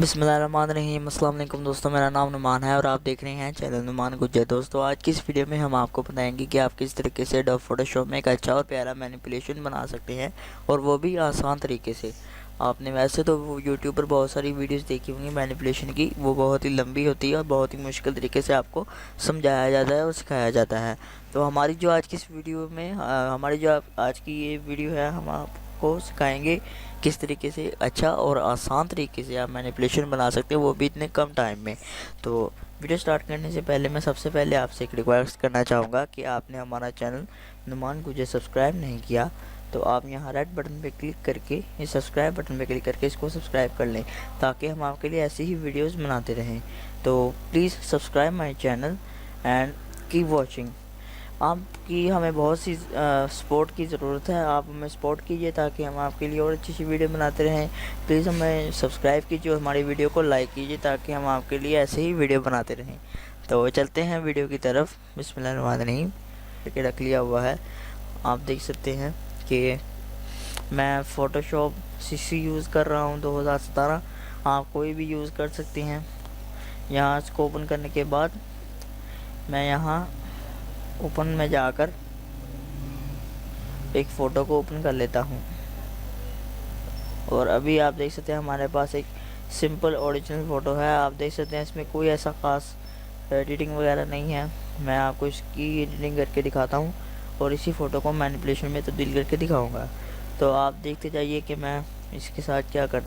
बिस्मिल्लाहिर्रहमानिर्रहीम। अस्सलाम वालेकुम दोस्तों, मेरा नाम नुमान है और आप देख रहे हैं चैनल नुमान गुज्जर। दोस्तों, आज की इस वीडियो में हम आपको बताएंगे कि आप किस तरीके से एडोब फोटोशॉप में एक अच्छा और प्यारा मैनिपुलेशन बना सकते हैं, और वो भी आसान तरीके से। आपने वैसे तो वो यूट्यूब पर बहुत सारी वीडियोस देखी होंगी मैनिपुलेशन की, वो बहुत ही लंबी होती है और बहुत ही मुश्किल तरीके से आपको समझाया जाता है और सिखाया जाता है। तो हमारी जो आज की इस वीडियो में हमारी जो आज की ये वीडियो है, हम आपको सिखाएंगे किस तरीके से अच्छा और आसान तरीके से आप मैनिपुलेशन बना सकते हैं, वो भी इतने कम टाइम में। तो वीडियो स्टार्ट करने से पहले मैं सबसे पहले आपसे एक रिक्वेस्ट करना चाहूँगा कि आपने हमारा चैनल नुमान गुज्जर सब्सक्राइब नहीं किया तो आप यहाँ रेड बटन पे क्लिक करके, इस सब्सक्राइब बटन पे क्लिक करके इसको सब्सक्राइब कर लें, ताकि हम आपके लिए ऐसी ही वीडियोस बनाते रहें। तो please subscribe my channel and keep watching. आपकी हमें बहुत सी सपोर्ट की ज़रूरत है, आप हमें सपोर्ट कीजिए ताकि हम आपके लिए और अच्छी अच्छी वीडियो बनाते रहें। प्लीज़ हमें सब्सक्राइब कीजिए और हमारी वीडियो को लाइक कीजिए ताकि हम आपके लिए ऐसे ही वीडियो बनाते रहें। तो चलते हैं वीडियो की तरफ। बिस्मिल्लाहिर्रहमानिर्रहीम करके रख लिया हुआ है। आप देख सकते हैं कि मैं फ़ोटोशॉप सीसी यूज़ कर रहा हूँ 2017। आप कोई भी यूज़ कर सकते हैं। यहाँ इसको ओपन करने के बाद मैं यहाँ ओपन में जाकर एक फ़ोटो को ओपन कर लेता हूँ, और अभी आप देख सकते हैं हमारे पास एक सिंपल ओरिजिनल फ़ोटो है। आप देख सकते हैं इसमें कोई ऐसा ख़ास एडिटिंग वगैरह नहीं है। मैं आपको इसकी एडिटिंग करके दिखाता हूँ और इसी फ़ोटो को मैनिपुलेशन में तब्दील करके दिखाऊंगा। तो आप देखते जाइए कि मैं इसके साथ क्या करता